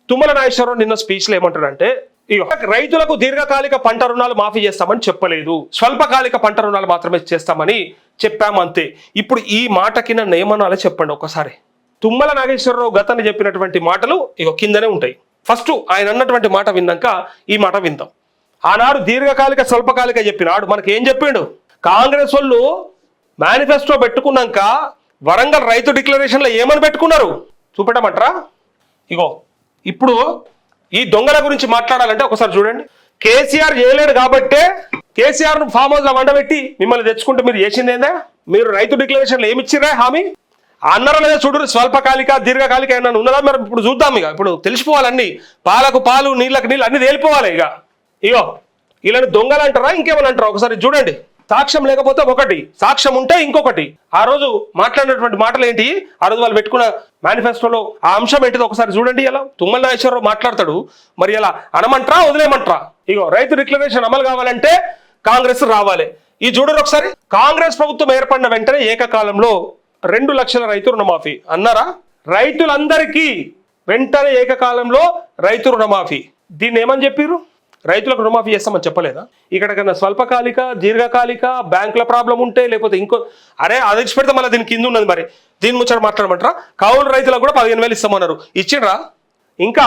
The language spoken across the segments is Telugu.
తుమ్మల నాగేశ్వరరావు నిన్న స్పీచ్లో ఏమంటాడంటే, ఇగో రైతులకు దీర్ఘకాలిక పంట రుణాలు మాఫీ చేస్తామని చెప్పలేదు, స్వల్పకాలిక పంట రుణాలు మాత్రమే చేస్తామని చెప్పామంతే. ఇప్పుడు ఈ మాటకి నన్ను ఏమనాలో చెప్పండి ఒకసారి. తుమ్మల నాగేశ్వరరావు గతాన్ని చెప్పినటువంటి మాటలు ఇగో కిందనే ఉంటాయి. ఫస్ట్ ఆయన అన్నటువంటి మాట విన్నాక ఈ మాట విందాం. ఆనాడు దీర్ఘకాలిక స్వల్పకాలిక చెప్పినాడు, మనకి ఏం చెప్పిండు? కాంగ్రెస్ వాళ్ళు మేనిఫెస్టో పెట్టుకున్నాక వరంగల్ రైతు డిక్లరేషన్లో ఏమని పెట్టుకున్నారు చూపెట్టమంటారా? ఇగో ఇప్పుడు ఈ దొంగల గురించి మాట్లాడాలంటే ఒకసారి చూడండి. కేసీఆర్ చేయలేడు కాబట్టే కేసీఆర్ను ఫామ్ హౌస్లో వండబెట్టి మిమ్మల్ని తెచ్చుకుంటే మీరు చేసిందేందా? మీరు రైతు డిక్లరేషన్లో ఏమి ఇచ్చిర్రా హామీ? అన్నారా లేదా చూడు. స్వల్పకాలిక దీర్ఘకాలిక ఏమన్నా ఉన్నదా? మరి ఇప్పుడు చూద్దాం. ఇక ఇప్పుడు తెలిసిపోవాలన్నీ, పాలకు పాలు నీళ్ళకి నీళ్ళు అన్ని తేలిపోవాలి. ఇగో ఇలాంటి దొంగలు అంటారా ఇంకేమని అంటారా ఒకసారి చూడండి. సాక్ష్యం లేకపోతే ఒకటి, సాక్ష్యం ఉంటే ఇంకొకటి. ఆ రోజు మాట్లాడినటువంటి మాటలు ఏంటి, ఆ రోజు వాళ్ళు పెట్టుకున్న మేనిఫెస్టోలో ఆ అంశం ఏంటిదో ఒకసారి చూడండి. ఇలా తుమ్మల నాగేశ్వరరావు మాట్లాడతాడు. మరి ఇలా అనమంటారా వదిలేయమంటారా? ఇగో రైతు డిక్లరేషన్ అమలు కావాలంటే కాంగ్రెస్ రావాలి. ఈ చూడరు ఒకసారి. కాంగ్రెస్ ప్రభుత్వం ఏర్పడిన వెంటనే ఏకకాలంలో 2 లక్షల రైతు రుణమాఫీ అన్నారా? రైతులందరికీ వెంటనే ఏకకాలంలో రైతు రుణమాఫీ. దీన్ని ఏమని చెప్పారు? రైతులకు రుణమాఫీ చేస్తామని చెప్పలేదా? ఇక్కడ స్వల్పకాలిక దీర్ఘకాలిక బ్యాంకుల ప్రాబ్లం ఉంటే లేకపోతే ఇంకో అరే అది పెడితే మళ్ళీ దీని కింద ఉన్నది. మరి దీని ముచ్చట మాట్లాడమంటారా? కౌలు రైతులకు కూడా 15,000 ఇస్తామన్నారు, ఇచ్చిండ్రా? ఇంకా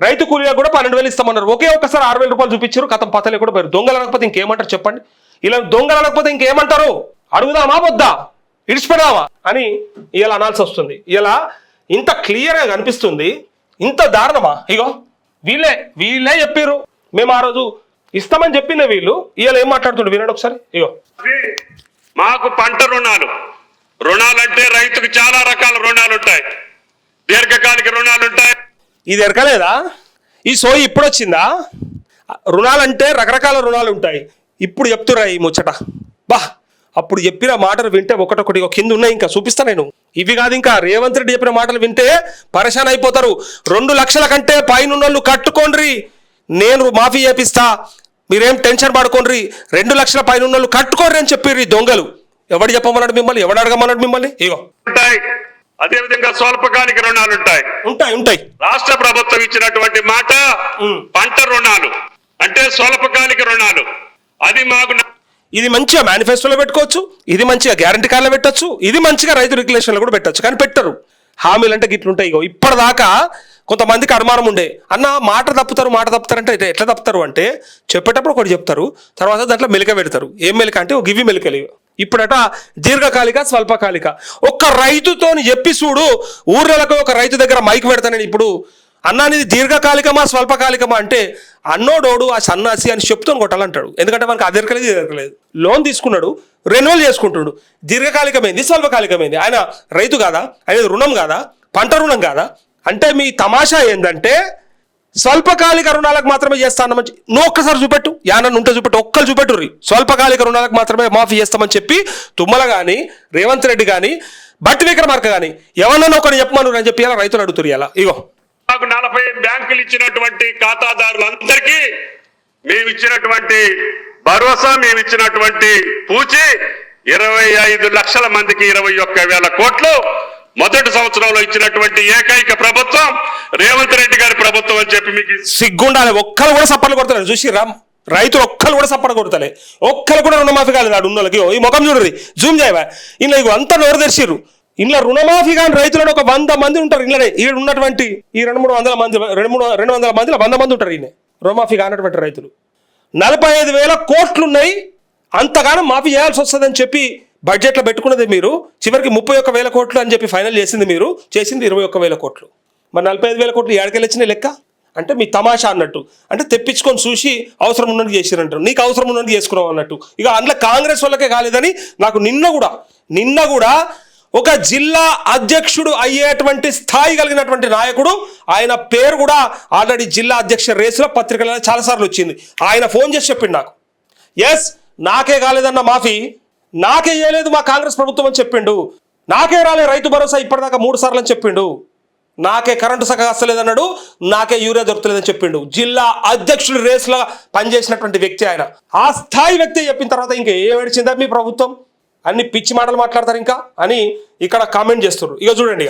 రైతు కూలీలకు కూడా 12,000 ఇస్తామన్నారు. ఒకే ఒక్కసారి 6,000 రూపాయలు చూపించారు, కథం పతలే కూడా పోయారు. దొంగలు అనకపోతే ఇంకేమంటారు చెప్పండి? ఇలా దొంగలు అనకపోతే ఇంకేమంటారు? అడుగుదామా వద్దా, ఇడిచిపెడదామా అని ఇలా అనాల్సి వస్తుంది. ఇలా ఇంత క్లియర్గా కనిపిస్తుంది, ఇంత దారుణమా? ఇగో వీళ్ళే చెప్పారు, మేము ఆ రోజు ఇస్తామని చెప్పిందే వీళ్ళు. ఇవాళ ఏం మాట్లాడుతుండే వినండి ఒకసారి. ఇగో మాకు పంట రుణాలంటే రైతుకు చాలా రకాల రుణాలు ఉంటాయి, దీర్ఘకాలిక రుణాలు ఉంటాయి. ఇది ఎరకలేదా? ఈ సోయి ఇప్పుడు వచ్చిందా? రుణాలంటే రకరకాల రుణాలు ఉంటాయి. ఇప్పుడు చెప్తురా ఈ ముచ్చట. బా అప్పుడు చెప్పిన మాటలు వింటే ఒకటొకటి కింద ఉన్నాయి, ఇంకా చూపిస్తా నేను. ఇవి కాదు, ఇంకా రేవంత్ రెడ్డి చెప్పిన మాటలు వింటే పరేషాన్ అయిపోతారు. 2 లక్షల కంటే పైనున్నోళ్ళు కట్టుకోండ్రి, నేను మాఫీ చేపిస్తా, మీరేం టెన్షన్ పడుకోండి, 2 లక్షల పైన ఉన్నోళ్ళు కట్టుకోండి అని చెప్పారు ఈ దొంగలు. ఎవడు చెప్పమన్నాడు మిమ్మల్ని? ఎవడు అడగమన్నాడు మిమ్మల్ని? ఇగో ఉంటాయి. అదేవిధంగా స్వల్పకాలిక రుణాలు ఉంటాయి. రాష్ట్ర ప్రభుత్వం ఇచ్చినటువంటి మాట పంట రుణాలు అంటే స్వల్పకాలిక రుణాలు. అది మాకు ఇది మంచిగా మేనిఫెస్టోలో పెట్టుకోవచ్చు, ఇది మంచిగా గ్యారంటీ కార్డులో పెట్టచ్చు, ఇది మంచిగా రైతు రెగ్యులేషన్లో కూడా పెట్టచ్చు. కానీ పెట్టరు. హామీలు అంటే గిట్లుంటాయి. ఇగో ఇప్పటిదాకా కొంతమందికి అనుమానం ఉండే, అన్న మాట తప్పుతారు అంటే ఎట్లా తప్పుతారు అంటే చెప్పేటప్పుడు ఒకటి చెప్తారు, తర్వాత దాంట్లో మెలిక పెడతారు. ఏం మెలిక అంటే ఒక గివి మెలికలు. ఇప్పుడట దీర్ఘకాలిక స్వల్పకాలిక ఒక్క రైతుతోని చెప్పి చూడు. ఊర్లకు ఒక రైతు దగ్గర మైక్ పెడతానని ఇప్పుడు అన్న ఇది దీర్ఘకాలికమా స్వల్పకాలికమా అంటే అన్నోడోడు ఆ సన్నాసి అని చెప్తాను కొట్టాలంటాడు. ఎందుకంటే మనకు అది ఎరకలేదు. లోన్ తీసుకున్నాడు, రెన్యువల్ చేసుకుంటున్నాడు. దీర్ఘకాలికమైంది స్వల్పకాలికమైంది. ఆయన రైతు కాదా? ఆయన రుణం కాదా? పంట రుణం కాదా? అంటే మీ తమాషా ఏంటంటే స్వల్పకాలిక రుణాలకు మాత్రమే చేస్తానని నువ్వు ఒక్కసారి చూపెట్టు, యానన్ను ఉంటే చూపెట్టు, ఒక్కరు చూపెట్టుర్రి. స్వల్పకాలిక రుణాలకు మాత్రమే మాఫీ చేస్తామని చెప్పి తుమ్మల కానీ రేవంత్ రెడ్డి కానీ బట్టి విక్రమార్క కానీ ఎవరన్నా ఒకరిని చెప్పమను అని చెప్పి రైతులు అడుగుతురు. ఇలా ఇగో మాకు 40 బ్యాంకులు ఇచ్చినటువంటి ఖాతాదారులందరికీ మేము ఇచ్చినటువంటి భరోసా, మేము ఇచ్చినటువంటి పూచి 25 లక్షల మందికి 21,000 కోట్లు మొదటి సంవత్సరంలో ఇచ్చినటువంటి ఏకైక ప్రభుత్వం రేవంత్ రెడ్డి గారి ప్రభుత్వం అని చెప్పి మీకు సిగ్గుండాలి. ఒక్కరు కూడా సప్పట్లు కొడతారు చూసిరా? రైతులు ఒక్కరు కూడా సప్పట కొడతలే, ఒక్కరు కూడా రుణమాఫీ కాలేదు. ఆడు ఉన్నోళ్ళకి ఈ ముఖం చూడరు, జూమ్ చేయవా? ఇలా ఇగో అంతా నోరు తెరిచిర్రు. ఇంట్లో రుణమాఫీ కానీ రైతులను ఒక 100 మంది ఉంటారు. ఇళ్ళనే ఈడ ఉన్నటువంటి ఈ 200-300 మంది 200 మందిలో 100 మంది ఉంటారు. ఈయన రుణమాఫీ కానటువంటి రైతులు 45,000 కోట్లు ఉన్నాయి. అంతగానో మాఫీ చేయాల్సి వస్తుందని చెప్పి బడ్జెట్లో పెట్టుకున్నది మీరు. చివరికి 31,000 కోట్లు అని చెప్పి ఫైనల్ చేసింది మీరు. చేసింది 21,000 కోట్లు. మరి 45,000 కోట్లు ఏడకెళ్ళి వచ్చినాయి లెక్క అంటే మీ తమాషా అన్నట్టు. అంటే తెప్పించుకొని చూసి అవసరం ఉన్నట్టు చేసిరంటారు, నీకు అవసరం ఉన్నట్టు చేసుకున్నావు అన్నట్టు. ఇక అందులో కాంగ్రెస్ వాళ్ళకే కాలేదని నాకు నిన్న కూడా ఒక జిల్లా అధ్యక్షుడు అయ్యేటువంటి స్థాయి కలిగినటువంటి నాయకుడు, ఆయన పేరు కూడా ఆల్రెడీ జిల్లా అధ్యక్ష రేసులో పత్రికలలో చాలాసార్లు వచ్చింది. ఆయన ఫోన్ చేసి చెప్పిండు నాకు, ఎస్ నాకే కాలేదన్న మాఫీ, నాకే చేయలేదు మా కాంగ్రెస్ ప్రభుత్వం అని చెప్పిండు, నాకే రాలే రైతు భరోసా ఇప్పటిదాకా 3 సార్లు అని చెప్పిండు, నాకే కరెంటు సగం వస్తలేదన్నాడు, నాకే యూరియా దొరకలేదని చెప్పిండు. జిల్లా అధ్యక్షుడు రేసులో పనిచేసినటువంటి వ్యక్తి ఆయన. ఆ స్థాయి వ్యక్తి చెప్పిన తర్వాత ఇంకా ఏమడిచిందా మీ ప్రభుత్వం? అన్ని పిచ్చి మాటలు మాట్లాడతారు ఇంకా అని ఇక్కడ కామెంట్ చేస్తున్నారు. ఇక చూడండి,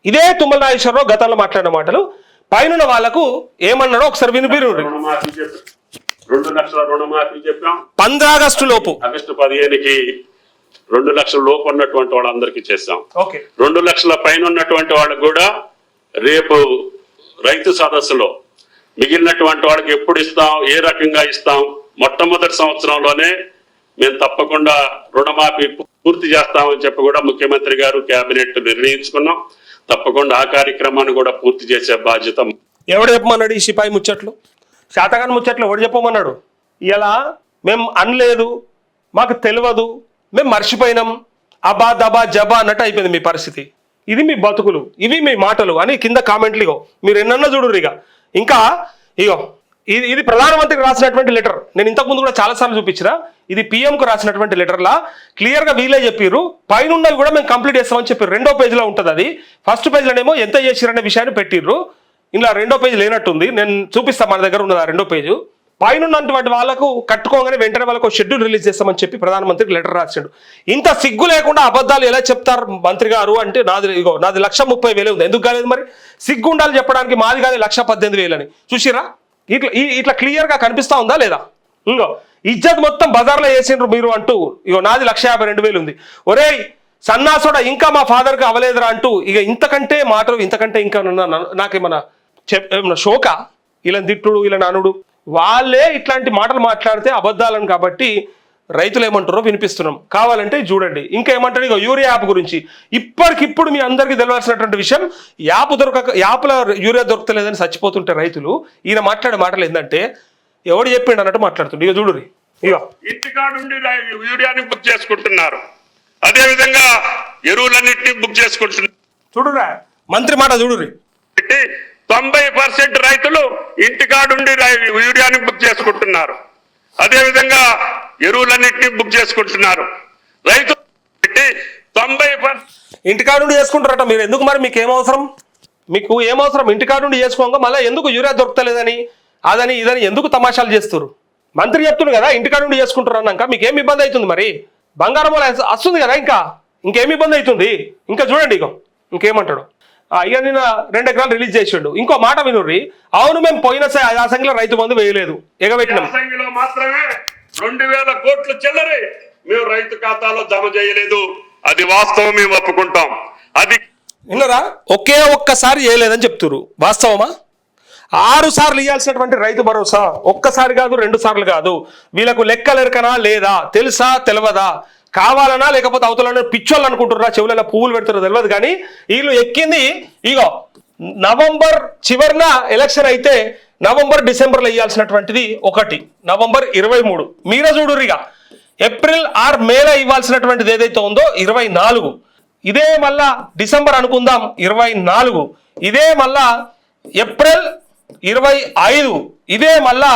ఇదే తుమ్మల నాగేశ్వరరావు గతంలో మాట్లాడిన మాటలు. పైన వాళ్ళకు ఏమన్నాడో ఒకసారి వినిపిరు. రుణమాఫీ చెప్పాం, 2 లక్షల రుణమాఫీ చెప్పాం. 15 ఆగస్టు లోపు, ఆగస్టు 15కి 2 లక్షల లోపు ఉన్నటువంటి వాళ్ళందరికీ చేస్తాం. ఓకే, 2 లక్షల పైన ఉన్నటువంటి వాళ్ళకు కూడా రేపు రైతు సదస్సులో మిగిలినటువంటి వాళ్ళకి ఎప్పుడు ఇస్తాం, ఏ రకంగా ఇస్తాం, మొట్టమొదటి సంవత్సరంలోనే మేము తప్పకుండా రుణమాఫీ పూర్తి చేస్తామని చెప్పి కూడా ముఖ్యమంత్రి గారు కేబినెట్ నిర్ణయించుకున్నాం. తప్పకుండా ఆ కార్యక్రమాన్ని కూడా పూర్తి చేసే బాధ్యత. ఎవడు చెప్పమన్నాడు ఈ సిపాయి ముచ్చట్లు, శాతగాని ముచ్చట్లు ఎవడు చెప్పమన్నాడు? ఇలా మేము అనలేదు, మాకు తెలియదు, మేము మర్చిపోయినాం, అబా దబా జబా అన్నట్టు అయిపోయింది మీ పరిస్థితి. ఇది మీ బతుకులు, ఇవి మీ మాటలు అని కింద కామెంట్లు ఇగో మీరు ఎన్నన్నా చూడరు. ఇంకా ఇగో ఇది ప్రధానమంత్రికి రాసినటువంటి లెటర్. నేను ఇంతకుముందు కూడా చాలాసార్లు చూపించిన, ఇది పిఎంకు రాసినటువంటి లెటర్లా క్లియర్గా వీలే చెప్పిర్రు. పైన ఉన్నవి కూడా మేము కంప్లీట్ చేస్తామని చెప్పారు. 2వ పేజీలో ఉంటుంది అది. ఫస్ట్ పేజీలోనేమో ఎంత చేసిరనే విషయాన్ని పెట్టిర్రు. ఇలా 2వ పేజీ లేనట్టుంది, నేను చూపిస్తాను. మన దగ్గర ఉన్నది ఆ 2వ పేజు. పైన ఉన్నటువంటి వాళ్ళకు కట్టుకోగానే వెంటనే వాళ్ళకు షెడ్యూల్ రిలీజ్ చేస్తామని చెప్పి ప్రధానమంత్రికి లెటర్ రాసిండు. ఇంత సిగ్గు లేకుండా అబద్ధాలు ఎలా చెప్తారు మంత్రి గారు అంటే, నాది 1,30,000 ఉంది. ఎందుకు కాలేదు మరి? సిగ్గు ఉండాలి చెప్పడానికి. మాది కాదు 1,18,000 అని. చూసిరా? ఇట్లా క్లియర్గా కనిపిస్తా ఉందా లేదా? ఇంకో ఇజ్జత్ మొత్తం బజార్లో వేసిండ్రు మీరు అంటూ, ఇగో నాది 1,52,000 ఉంది. ఒరేయ్ సన్నాసుడా, ఇంకా మా ఫాదర్కి అవలేదురా అంటూ ఇక ఇంతకంటే మాటలు, ఇంతకంటే ఇంకా నాకేమన్నా ఏమన్నా షోక? ఇలా తిట్టుడు, ఇలా నానుడు. వాళ్ళే ఇట్లాంటి మాటలు మాట్లాడితే అబద్ధాలను కాబట్టి రైతులు ఏమంటారో వినిపిస్తున్నాం. కావాలంటే చూడండి. ఇంకా ఏమంటారు, ఇక యూరియా యాప్ గురించి ఇప్పటికిప్పుడు మీ అందరికీ తెలియాల్సినటువంటి విషయం, యాప్లో యూరియా దొరకలేదని చచ్చిపోతుంటే రైతులు, ఈయన మాట్లాడే మాటలు ఏంటంటే ఎవడు చెప్పిండు అన్నట్టు మాట్లాడుతుండే. ఇక చూడురి, ఇక ఇంటికాడుండి యూరియాని బుక్ చేసుకుంటున్నారు, అదేవిధంగా ఎరువులన్నింటినీ బుక్ చేసుకుంటున్నారు. చూడురా మంత్రి మాట చూడురి. 90% రైతులు ఇంటికాడుండి యూరియాని బుక్ చేసుకుంటున్నారు, అదేవిధంగా ఎరువులన్నింటినీ బుక్ చేసుకుంటున్నారు. రైతు 90% ఇంటికాడుండి చేసుకుంటారట. మీరు ఎందుకు మరి? మీకు ఏమవసరం? ఇంటికాడుండి చేసుకోగా మళ్ళీ ఎందుకు యూరియా దొరకలేదని అదని ఇదని ఎందుకు తమాషాలు చేస్తారు? మంత్రి చెప్తున్నారు కదా ఇంటికాడుండి చేసుకుంటారు అన్నాక మీకేం ఇబ్బంది అవుతుంది? మరి బంగారం వస్తుంది కదా, ఇంకేం ఇబ్బంది అవుతుంది? ఇంకా చూడండి, ఇక ఇంకేమంటాడు. ఇక నిన్న 2 ఎకరాలు రిలీజ్ చేసిండు. ఇంకో మాట వినుర్రి. అవును, మేము పోయిన అసెంబ్లీలో రైతు బంధు వేయలేదు, ఎగబెట్టినాం. అసెంబ్లీలో మాత్రమే 2,000 కోట్లు చిల్లరి మేము రైతు ఖాతాలో జమ చేయలేదు. అది వాస్తవం, మేము ఒప్పుకుంటాం. అది విన్నారా? ఒక్కసారి చేయలేదని చెప్తున్నారు. వాస్తవమా? 6 సార్లు ఇవ్వాల్సినటువంటి రైతు భరోసా ఒక్కసారి కాదు, 2 సార్లు కాదు. వీళ్ళకు లెక్కలెరకనా లేదా? తెలుసా తెలియదా? కావాలనా లేకపోతే అవతల పిచ్చోళ్ళు అనుకుంటున్నారా? చెవులలో పువ్వులు పెడతారో తెలియదు. కానీ వీళ్ళు ఎక్కింది ఇగో నవంబర్ చివరిన ఎలక్షన్ అయితే నవంబర్ డిసెంబర్లో ఇవ్వాల్సినటువంటిది ఒకటి, నవంబర్ 23. మీరే చూడురిగా ఏప్రిల్ ఆర్ మేలో ఇవ్వాల్సినటువంటిది ఏదైతే ఉందో 24. ఇదే మళ్ళా డిసెంబర్ అనుకుందాం 24. ఇదే మళ్ళా ఏప్రిల్ 25. ఇదే మళ్ళా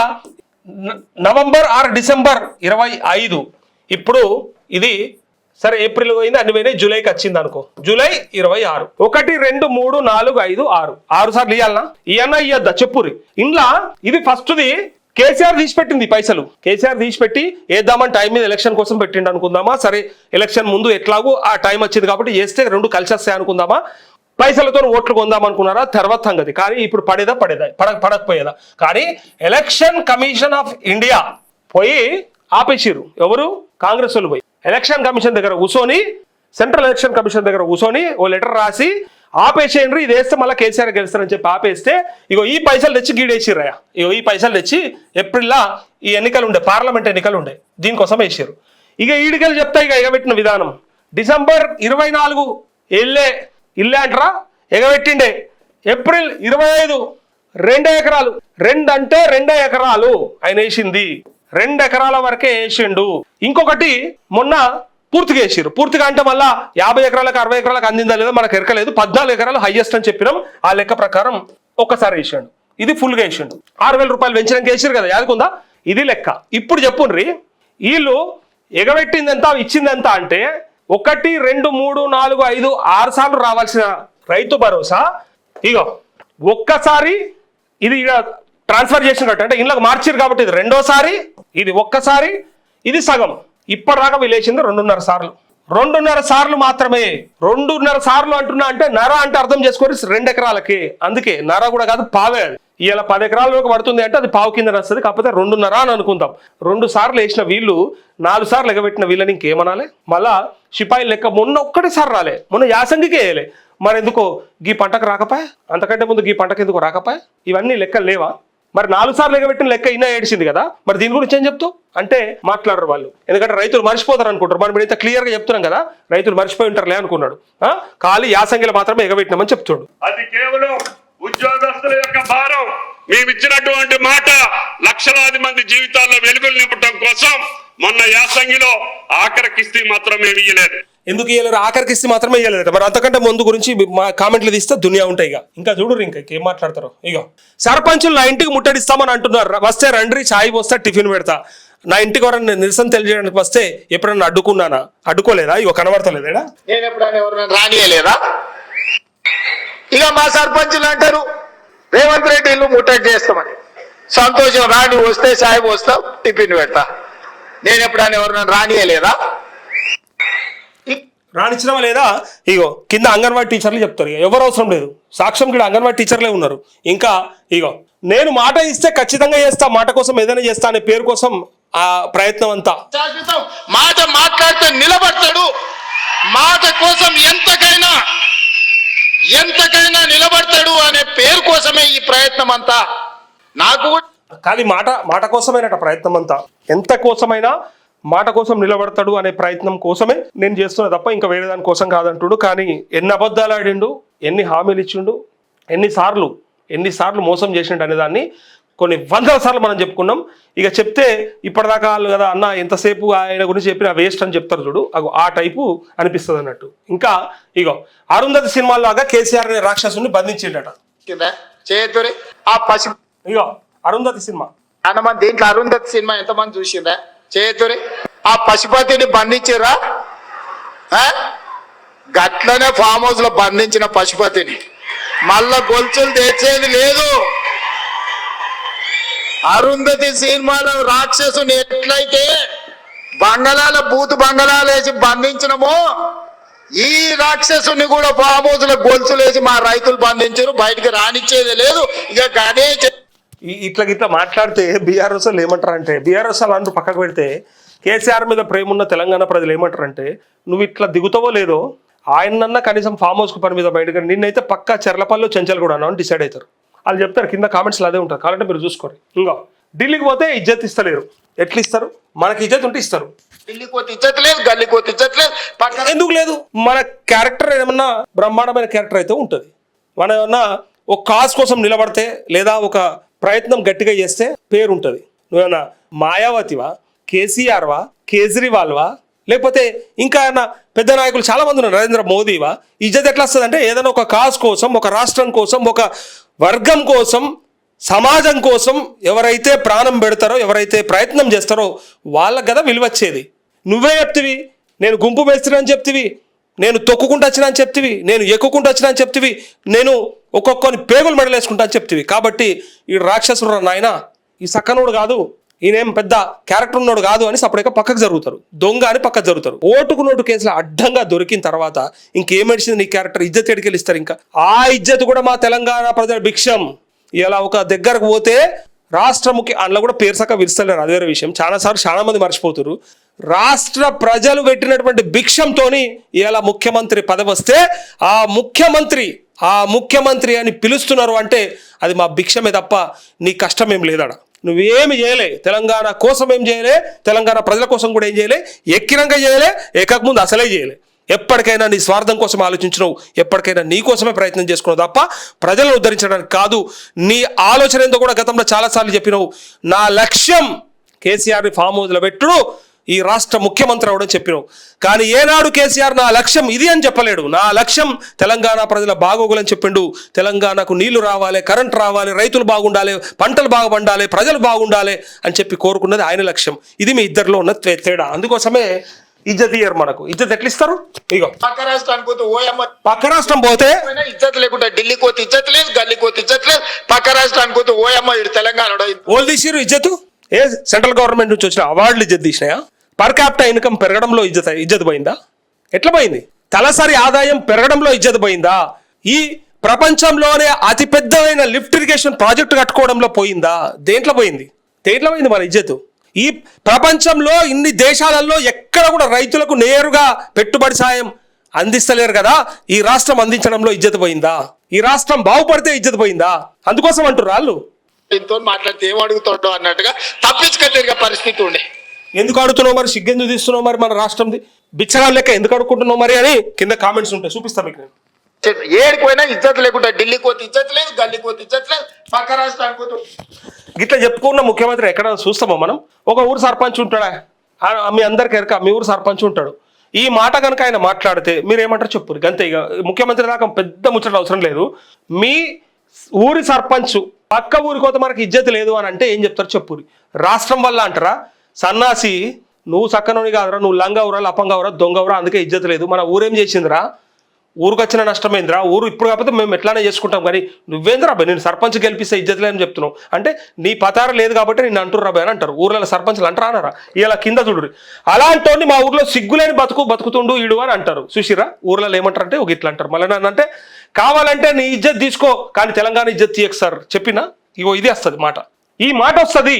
నవంబర్ ఆర్ డిసెంబర్ 25. ఇప్పుడు ఇది సరే ఏప్రిల్ పోయింది, అన్ని పోయినాయి, జూలైకి వచ్చింది అనుకో, జూలై 26. 1 2 3 4 5 6 సార్లు ఇవ్వాలనా? ఇవన్నా ఇవ్వద్దా చెప్పురి. ఇంట్లో ఇది ఫస్ట్ది కేసీఆర్ తీసిపెట్టింది పైసలు. కేసీఆర్ తీసిపెట్టి వేద్దామని టైం మీద ఎలక్షన్ కోసం పెట్టిండు అనుకుందామా? సరే ఎలక్షన్ ముందు ఎట్లాగూ ఆ టైం వచ్చింది కాబట్టి చేస్తే 2 కలిసి వస్తాయి అనుకుందామా? పైసలతో ఓట్లు కొందాం అనుకున్నారా? తర్వాత సంగతి. కానీ ఇప్పుడు పడకపోయేదా? కానీ ఎలక్షన్ కమిషన్ ఆఫ్ ఇండియా పోయి ఆపేసిరు. ఎవరు? కాంగ్రెస్ వాళ్ళు పోయి ఎలక్షన్ కమిషన్ దగ్గర కూర్చొని, సెంట్రల్ ఎలక్షన్ కమిషన్ దగ్గర కూర్చొని ఓ లెటర్ రాసి ఆపేసేయండి, ఇది వేస్తే మళ్ళీ కేసీఆర్ గెలుస్తారని చెప్పి ఆపేస్తే ఇగో ఈ పైసలు తెచ్చి గీడేసిర్రయ్యా. ఇగో ఈ పైసలు తెచ్చి ఏప్రిల్లో ఈ ఎన్నికలు ఉండే, పార్లమెంట్ ఎన్నికలు ఉండే, దీనికోసం వేసారు. ఇక ఈడికలు చెప్తాయి ఇక ఎగబెట్టిన విధానం. డిసెంబర్ 24 ఇల్లే అంటారా, ఎగబెట్టిండే. ఏప్రిల్ 25 2 ఎకరాలు, 2 అంటే 2 ఎకరాలు ఆయన వేసింది, 2 ఎకరాల వరకే వేసిండు. ఇంకొకటి మొన్న పూర్తిగా వేసారు. పూర్తిగా అంటే మళ్ళా 50 ఎకరాలకు 60 ఎకరాలకు అందిందా లేదా మనకు ఎరకలేదు. 14 ఎకరాలు హైయెస్ట్ అని చెప్పినాం. ఆ లెక్క ప్రకారం ఒక్కసారి వేసాడు. ఇది ఫుల్గా వేసిండు. 6,000 రూపాయలు పెంచడానికి వేసారు కదా, యాదకుందా? ఇది లెక్క. ఇప్పుడు చెప్పుండ్రి, వీళ్ళు ఎగబెట్టింది ఎంత, ఇచ్చింది ఎంత అంటే 1 2 3 4 5 6 సార్లు రావాల్సిన రైతు భరోసా ఇగో ఒక్కసారి ఇది ఇక ట్రాన్స్ఫర్ చేసినట్టు, అంటే ఇళ్ళకి మార్చిరు కాబట్టి ఇది 2వ సారి, ఇది ఒక్కసారి, ఇది సగం. ఇప్పటిదాకా వీళ్ళు వేసింది 2.5 సార్లు. 2.5 సార్లు మాత్రమే. 2.5 సార్లు అంటున్నా అంటే నర అంటే అర్థం చేసుకొని 2 ఎకరాలకి. అందుకే నర కూడా కాదు, పావే. అది ఇలా 10 ఎకరాల వరకు పడుతుంది అంటే అది పావు కింద వస్తుంది. కాకపోతే 2.5 అని అనుకుందాం. 2 సార్లు వేసిన వీళ్ళు 4 సార్లు ఎగబెట్టిన వీళ్ళని ఇంకేమనాలి? మళ్ళా సిపాయిలు లెక్క మొన్న ఒక్కటిసారి రాలే, మొన్న యాసంగికే వేయలే. మరి ఎందుకో గీ పంటకు రాకపోయా? అంతకంటే ముందు గీ పంటకు ఎందుకు రాకపోయా? ఇవన్నీ లెక్కలు లేవా? మరి 4 సార్లు ఎగబెట్టిన లెక్క అయినా ఏడిచింది కదా, మరి దీని గురించి ఏం చెప్తావు అంటే మాట్లాడరు వాళ్ళు. ఎందుకంటే రైతులు మర్చిపోతారు అనుకుంటారు. మనం ఇంత క్లియర్ గా చెప్తున్నాం కదా, రైతులు మర్చిపోయి ఉంటారులే అనుకున్నాడు. ఖాళీ యాసంగిలో మాత్రమే ఎగబెట్టినామని చెప్తాడు. అది కేవలం ఉద్యోగస్తుల యొక్క భారం. మేము ఇచ్చినటువంటి మాట లక్షలాది మంది జీవితాల్లో వెలుగులు నింపడం కోసం మొన్న యాసంగిలో ఆఖరి కిస్తీ మాత్రమే ఇయ్యలేదు. ఎందుకు ఇయ్యలేరు? ఆఖరి కిస్తీ మాత్రమే ఇయ్యలేదు. మరి అంతకంటే ముందు గురించి మా కామెంట్లు తీస్తే దునియా ఉంటాయి. ఇంకా చూడరు ఇంకా ఏం మాట్లాడతారు. సర్పంచులు నా ఇంటికి ముట్టడిస్తామని అంటున్నారు. వస్తే రండి, చాయ్ పోస్తా, టిఫిన్ పెడతా. నా ఇంటికి ఎవరైనా నిరసన తెలియజేయడానికి వస్తే ఎప్పుడన్నా అడ్డుకున్నానా? అడ్డుకోలేదా? కనబడతలేదా? నేను ఎప్పుడైనా ఎవరైనా రానియలేదా? ఇక మా సర్పంచులు అంటారు రేవంత్ రెడ్డి ఇల్లు ముట్టడి చేస్తామని. సంతోషం, రాని వస్తే చాయ్ పోస్తా, టిఫిన్ పెడతా. నేను ఎప్పుడైనా ఎవరైనా రానియలేదా? రానిచ్చినవా లేదా? కింద అంగన్వాడీ టీచర్లు చెప్తారు. ఎవరు అవసరం లేదు, సాక్ష్యం కూడా అంగన్వాడీ టీచర్లే ఉన్నారు. ఇంకా నేను మాట ఇస్తే ఖచ్చితంగా చేస్తా, మాట కోసం ఏదైనా చేస్తా అనే పేరు కోసం ఆ ప్రయత్నం అంతా. మాట మాట్లాడితే నిలబడతాడు, మాట కోసం ఎంతకైనా నిలబడతాడు అనే పేరు కోసమే ఈ ప్రయత్నం అంతా. నాకు కానీ మాట కోసమేనట ప్రయత్నం అంతా. ఎంత కోసమైనా మాట కోసం నిలబడతాడు అనే ప్రయత్నం కోసమే నేను చేస్తున్నా తప్ప ఇంకా వేరే దాని కోసం కాదంటుడు. కానీ ఎన్ని అబద్ధాలు ఆడిండు, ఎన్ని హామీలు ఇచ్చిండు, ఎన్నిసార్లు మోసం చేసిండు అనే దాన్ని కొన్ని 100 సార్లు మనం చెప్పుకున్నాం. ఇక చెప్తే ఇప్పటిదాకా వాళ్ళు కదా అన్న ఎంతసేపు ఆయన గురించి చెప్పిన వేస్ట్ అని చెప్తారు చూడు, ఆ టైపు అనిపిస్తుంది అన్నట్టు. ఇంకా అరుంధతి సినిమాలాగా కేసీఆర్ అనే రాక్షసుని బంధించిండట. ఆ పసి అరుంధతి సినిమా చాలా దీంట్లో అరుంధతి సినిమా ఎంతమంది చూసిందా? చేతురి ఆ పశుపతిని బంధించారా? గట్లనే ఫామ్ హౌస్ లో బంధించిన పశుపతిని మళ్ళా గొలుసులు తెచ్చేది లేదు. అరుంధతి సినిమాలో రాక్షసుని ఎట్లయితే బూతు బంగళాలు వేసి బంధించినమో ఈ రాక్షసుని కూడా ఫామ్ హౌస్ లో గొలుసులు వేసి మా రైతులు బంధించారు, బయటకు రానిచ్చేది లేదు. ఇక అదే ఇట్లా మాట్లాడితే బీఆర్ఎస్ వాళ్ళు ఏమంటారంటే, బీఆర్ఎస్ వాళ్ళు పక్కకు పెడితే కేసీఆర్ మీద ప్రేమ ఉన్న తెలంగాణ ప్రజలు ఏమంటారంటే, నువ్వు ఇట్లా దిగుతావో లేదో ఆయనన్నా కనీసం ఫామ్ హౌస్కు పని మీద బయటకు నిన్నైతే పక్కా చెర్లపల్లి చెంచల్ కూడా అని డిసైడ్ అవుతారు. వాళ్ళు చెప్తారు కింద కామెంట్స్లో అదే ఉంటారు. కాబట్టి మీరు చూసుకోరు. ఢిల్లీకి పోతే ఇజ్జత్ ఇస్తలేరు. ఎట్లా ఇస్తారు? మనకి ఇజ్జత్ ఉంటే ఇస్తారు. ఢిల్లీకి పోతే ఇజ్జత్ లేదు, గల్లీకి పోతే ఇజ్జత్ లేదు. ఎందుకు లేదు? మన క్యారెక్టర్ ఏమన్నా బ్రహ్మాండమైన క్యారెక్టర్ అయితే ఉంటుంది. మనం ఏమన్నా ఒక కాజ్ కోసం నిలబడితే లేదా ఒక ప్రయత్నం గట్టిగా చేస్తే పేరు ఉంటుంది. నువ్వేమన్నా మాయావతివా, కేసీఆర్వా, కేజ్రీవాల్వా, లేకపోతే ఇంకా ఏమన్నా పెద్ద నాయకులు చాలా మంది ఉన్నారు, నరేంద్ర మోదీవా? ఇజ్జత్ ఎట్లా వస్తుంది అంటే ఏదైనా ఒక కాజ్ కోసం, ఒక రాష్ట్రం కోసం, ఒక వర్గం కోసం, సమాజం కోసం ఎవరైతే ప్రాణం పెడతారో, ఎవరైతే ప్రయత్నం చేస్తారో వాళ్ళకి కదా విలువచ్చేది. నువ్వే చెప్తివి నేను గుంపు వేస్తున్నా అని చెప్తివి, నేను తొక్కుకుంటూ వచ్చినా అని చెప్తివి, నేను ఎక్కుకుంటూ వచ్చినా అని చెప్తివి, నేను ఒక్కొక్కని పేగులు మెడలేసుకుంటా అని చెప్తివి. కాబట్టి ఈ రాక్షసుడు నాయన, ఈ సక్కనోడు కాదు, ఈయనేం పెద్ద క్యారెక్టర్ ఉన్నాడు కాదు అని సపరేట్గా పక్కకు జరుగుతారు. దొంగ అని పక్కకు జరుగుతారు. ఓటుకు నోటు కేసులో అడ్డంగా దొరికిన తర్వాత ఇంకేమడిచింది నీ క్యారెక్టర్? ఇజ్జత్ ఎడికెళ్ళి ఇస్తారు. ఇంకా ఆ ఇజ్జత్ కూడా మా తెలంగాణ ప్రజల భిక్షం. ఇలా ఒక దగ్గరకు పోతే రాష్ట్ర ముఖ్య అందులో కూడా పేరు సక్క విలుస్తలేరు, అదే విషయం. చాలా మంది మర్చిపోతారు. రాష్ట్ర ప్రజలు పెట్టినటువంటి భిక్షంతోని ఇలా ముఖ్యమంత్రి పదవి వస్తే ఆ ముఖ్యమంత్రి అని పిలుస్తున్నారు అంటే అది మా భిక్షమే తప్ప నీ కష్టం ఏం లేదడ. నువ్వేమి చేయలే, తెలంగాణ కోసం ఏం చేయలే, తెలంగాణ ప్రజల కోసం కూడా ఏం చేయలే, ఎక్కినంగా చేయలే, ఎక్కకముందు అసలే చేయలే. ఎప్పటికైనా నీ స్వార్థం కోసం ఆలోచించినావు, ఎప్పటికైనా నీ కోసమే ప్రయత్నం చేసుకున్నావు తప్ప ప్రజలను ఉద్ధరించడానికి కాదు. నీ ఆలోచన ఏందో కూడా గతంలో చాలాసార్లు చెప్పినావు. నా లక్ష్యం కేసీఆర్ని ఫామ్ హౌస్లో పెట్టుడు, ఈ రాష్ట్ర ముఖ్యమంత్రి అవడం చెప్పినావు. కానీ ఏనాడు కేసీఆర్ నా లక్ష్యం ఇది అని చెప్పలేడు. నా లక్ష్యం తెలంగాణ ప్రజల బాగోగులని చెప్పిండు. తెలంగాణకు నీళ్లు రావాలి, కరెంట్ రావాలి, రైతులు బాగుండాలి, పంటలు బాగా పండాలి, ప్రజలు బాగుండాలి అని చెప్పి కోరుకున్నది ఆయన లక్ష్యం. ఇది మీ ఇద్దరిలో ఉన్న తేడా. అందుకోసమే ఇజ్జత్ ఇయ్యరు. మనకు ఇజ్జత్ ఎట్లా ఇస్తారు? పక్క రాష్ట్రానికి పోతే పక్క రాష్ట్రం పోతే ఇజ్జత్ లేకుండా ఢిల్లీకి పోతే ఇజ్జత్ లేదు, గల్లీకి పోతే ఇజ్జత్ లేదు. పక్క రాష్ట్రానికి పోతే ఓయమ్మ ఇటు తెలంగాణ ఓళ్ళు తీసిరు ఇజ్జత్. ఏ సెంట్రల్ గవర్నమెంట్ నుంచి వచ్చిన అవార్డులు ఇజ్జత్ తీసినాయా? పర్ క్యాపిటల్ ఇన్కమ్ పెరగడంలో ఇజ్జత్ పోయిందా? ఎట్లా పోయింది? తలసరి ఆదాయం పెరగడంలో ఇజ్జత్ పోయిందా? ఈ ప్రపంచంలోనే అతిపెద్దమైన లిఫ్ట్ ఇరిగేషన్ ప్రాజెక్టు కట్టుకోవడంలో పోయిందా? దేంట్లో పోయింది? దేంట్లో పోయింది మన ఇజ్జత్? ఈ ప్రపంచంలో ఇన్ని దేశాలలో ఎక్కడ కూడా రైతులకు నేరుగా పెట్టుబడి సాయం అందిస్తలేరు కదా. ఈ రాష్ట్రం అందించడంలో ఇజ్జత్ పోయిందా? ఈ రాష్ట్రం బాగుపడితే ఇజ్జత్ పోయిందా? అందుకోసం అంటారు వాళ్ళు. దీంతో మాట్లాడితే ఏం అడుగుతాడో అన్నట్టుగా తప్పించుక పరిస్థితి ఉండే. ఎందుకు అడుగుతున్నావు మరి? సిగ్గెందుకు తీస్తున్నావు మరి? మన రాష్ట్రంది బిచ్చగా లెక్క ఎందుకు అడుగుకుంటున్నావు మరి అని కింద కామెంట్స్ ఉంటాయి, చూపిస్తాను మీకు నేను. ఏడికి పోయినా ఇజ్జత్ లేకుండా ఢిల్లీకి పోతే ఇజ్జత్ లేదు, గల్లీకి పోతే ఇజ్జత్ లేదు, పక్క రాష్ట్రానికి పోతే. గిట్లా చెప్పుకున్న ముఖ్యమంత్రి ఎక్కడ చూస్తామో మనం? ఒక ఊరు సర్పంచ్ ఉంటాడా? మీ అందరికి ఎరక, మీ ఊరు సర్పంచ్ ఉంటాడు. ఈ మాట కనుక ఆయన మాట్లాడితే మీరు ఏమంటారు చెప్పు. గంతే, ఇక ముఖ్యమంత్రి దాకా పెద్ద ముచ్చట అవసరం లేదు. మీ ఊరి సర్పంచ్ పక్క ఊరికి పోతే మనకి ఇజ్జత్ లేదు అని అంటే ఏం చెప్తారు చెప్పు. రాష్ట్రం వల్ల అంటారా? సన్నాసి, నువ్వు చక్కనోని కాదురా, నువ్వు లంగవురా, లపంగవురా, దొంగవురా, అందుకే ఇజ్జత్ లేదు. మన ఊరేం చేసిందిరా? ఊరికి వచ్చిన నష్టమైందిరా? ఊరు ఇప్పుడు కాకపోతే మేము ఎట్లానే చేసుకుంటాం, కానీ నువ్వేంద్రా బాయ్ నేను సర్పంచ్ గెలిపిస్తే ఇజ్జత్ లేదని చెప్తున్నావు అంటే నీ పతార లేదు కాబట్టి నేను అంటుర్రా బాయ్ అని అంటారు. ఊర్లలో సర్పంచ్లు అంటారా అన్నారా? ఇలా కింద చూడు, అలాంటి మా ఊర్లో సిగ్గులేని బతుకుతుండు ఈడు అని అంటారు. చూసిరా ఊర్లలో ఏమంటారు అంటే ఒక ఇట్లా అంటారు. మళ్ళీ నన్ను అంటే కావాలంటే నీ ఇజ్జత్ తీసుకో కానీ తెలంగాణ ఇజ్జత్ తీయకు సార్ చెప్పినా ఇగో ఇది వస్తుంది మాట. ఈ మాట వస్తుంది.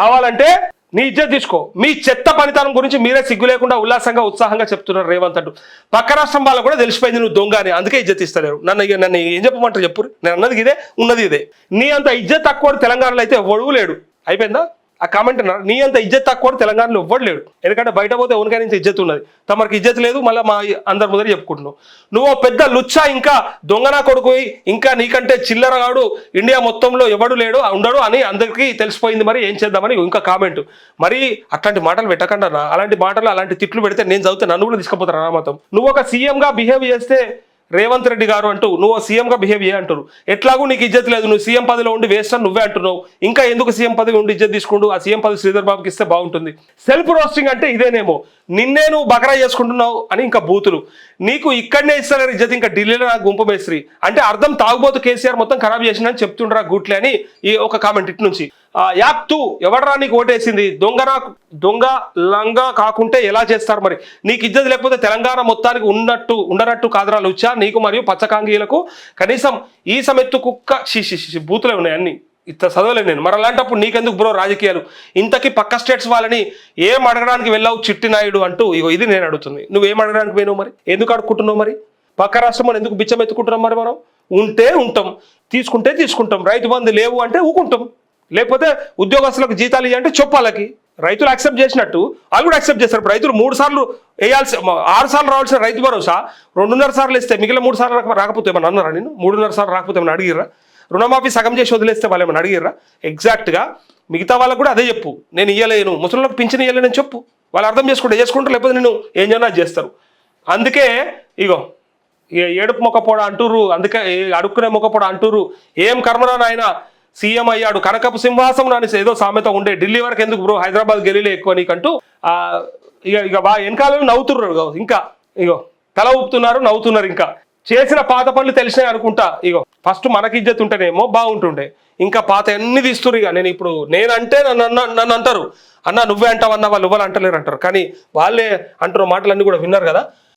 కావాలంటే నీ ఇజ్జత్ తీసుకో. మీ చెత్త పనితనం గురించి మీరే సిగ్గు లేకుండా ఉల్లాసంగా ఉత్సాహంగా చెప్తున్నారు రేవంత్ అంటూ. పక్క రాష్ట్రం వాళ్ళకు కూడా తెలిసిపోయింది నువ్వు దొంగ అని, అందుకే ఇజ్జత్ ఇస్తలేరు. నన్ను ఏం చెప్పమంటారు చెప్పు. నేను అన్నది ఇదే, ఉన్నది ఇదే. నీ అంత ఇజ్జత్ తక్కువ తెలంగాణలో అయితే ఎవడూ లేడు. అయిపోయిందా ఆ కామెంట్? నీ అంత ఇజ్జత్ తక్కువ తెలంగాణలో ఎవ్వడు లేడు. ఎందుకంటే బయట పోతే ఎవరికైనా నుంచి ఇజ్జత్ ఉన్నది, తమరికి ఇజ్జత్ లేదు. మళ్ళీ మా అందరి ముందర చెప్పుకుంటున్నావు. నువ్వు పెద్ద లుచ్చా, ఇంకా దొంగనా కొడుకు, ఇంకా నీకంటే చిల్లరగాడు ఇండియా మొత్తంలో ఎవడు లేడు ఉండడు అని అందరికీ తెలిసిపోయింది. మరి ఏం చేద్దామని ఇంకా కామెంట్. మరి అట్లాంటి మాటలు పెట్టకుండా, అలాంటి మాటలు అలాంటి తిట్లు పెడితే నేను చదివితే నన్ను కూడా తీసుకుపోతారు అనామతం. నువ్వు ఒక సీఎంగా బిహేవ్ చేస్తే రేవంత్ రెడ్డి గారు అంటూ నువ్వు సీఎంగా బిహేవ్ చేయ అంటారు. ఎట్లాగూ నీకు ఇజ్జత్ లేదు, నువ్వు సీఎం పదవిలో ఉండి వేస్ట్ అని నువ్వే అంటున్నావు. ఇంకా ఎందుకు సీఎం పదవి ఉండి ఇజ్జత్ తీసుకుంటూ ఆ సీఎం పదవి శ్రీధర్ బాబుకి ఇస్తే బాగుంటుంది. సెల్ఫ్ రోస్టింగ్ అంటే ఇదేనేమో. నిన్నే నువ్వు బకరా చేసుకుంటున్నావు అని ఇంకా బూతులు. నీకు ఇక్కడనే ఇస్తారు ఇజ్జత్, ఇంకా ఢిల్లీలో నాకు గుంపు మేస్త్రి అంటే అర్థం తాగుబోతు కేసీఆర్ మొత్తం ఖరాబ్ చేసిందని చెప్తుండ్రా గుట్లే అని ఈ ఒక కామెంట్ ఇటు నుంచి. యాప్ 2 ఎవడరా నీకు ఓటేసింది? దొంగ లంగా కాకుంటే ఎలా చేస్తారు మరి? నీకు ఇజ్జత్ లేకపోతే తెలంగాణ మొత్తానికి ఉండనట్టు కాదరా లుచ్చా నీకు మరియు పచ్చకాంగీలకు. కనీసం ఈ సమెత్తు కుక్క బూతులే ఉన్నాయి అన్ని. ఇంత చదవలేదు నేను. మరి అలాంటప్పుడు నీకెందుకు బ్రో రాజకీయాలు? ఇంతకీ పక్క స్టేట్స్ వాళ్ళని ఏం అడగడానికి వెళ్ళావు చిట్టి నాయుడు అంటూ ఇగో ఇది నేను అడుగుతుంది. నువ్వేం అడగడానికి పోయినావు మరి? ఎందుకు అడుక్కుంటున్నావు మరి? పక్క రాష్ట్రం ఎందుకు బిచ్చం ఎత్తుకుంటున్నాం మరి? మనం ఉంటే ఉంటాం, తీసుకుంటే తీసుకుంటాం. రైతు బంధు లేవు అంటే ఊకుంటాం. లేకపోతే ఉద్యోగస్తులకు జీతాలు ఇవ్వంటే చెప్పాలకి. రైతులు యాక్సెప్ట్ చేసినట్టు వాళ్ళు కూడా యాక్సెప్ట్ చేస్తారు. ఇప్పుడు రైతులు 3 సార్లు వేయాల్సి 6 సార్లు రావాల్సిన రైతు భరోసా 2.5 సార్లు ఇస్తే మిగిలిన 3 సార్లు రాకపోతే ఏమన్నా అన్నారా? నేను 3.5 సార్లు రాకపోతే ఏమన్నా అడిగిర్రా? రుణమాఫీ సగం చేసి వదిలేస్తే వాళ్ళు ఏమన్నా అడిగిర్రా? ఎగ్జాక్ట్గా మిగతా వాళ్ళకు కూడా అదే చెప్పు. నేను ఇయ్యలేను, ముసలిలకు పింఛన్ ఇయ్యలేనని చెప్పు. వాళ్ళు అర్థం చేసుకుంటారు. లేకపోతే నేను ఏం చేయనా చేస్తారు. అందుకే ఇగో ఏడుపు మొక్కపోడ అంటూరు, అందుకే అడుక్కునే మొక్కపోడ అంటూరు. ఏం కర్మరా నాయన సీఎం అయ్యాడు కనకపు సింహాసం అని ఏదో సామెత ఉండే. ఢిల్లీ వరకు ఎందుకు బ్రో, హైదరాబాద్ గెలీలే ఎక్కువ నీకంటూ ఇక బాగా వెనకాలను నవ్వుతున్నారు. ఇంకా ఇగో తల ఊపుతున్నారు, నవ్వుతున్నారు. ఇంకా చేసిన పాత పనులు తెలిసినాయి అనుకుంటా. ఇగో ఫస్ట్ మనకి ఇజ్జత్ ఉంటేనేమో బాగుంటుండే, ఇంకా పాత ఎన్ని తీస్తున్నారు. ఇక నేను ఇప్పుడు నేనంటే నన్ను అంటారు, అన్న నువ్వే అంటావన్నా వాళ్ళు ఎవరు అంటలేరు అంటారు. కానీ వాళ్ళే అంటున్న మాటలన్నీ కూడా విన్నారు కదా.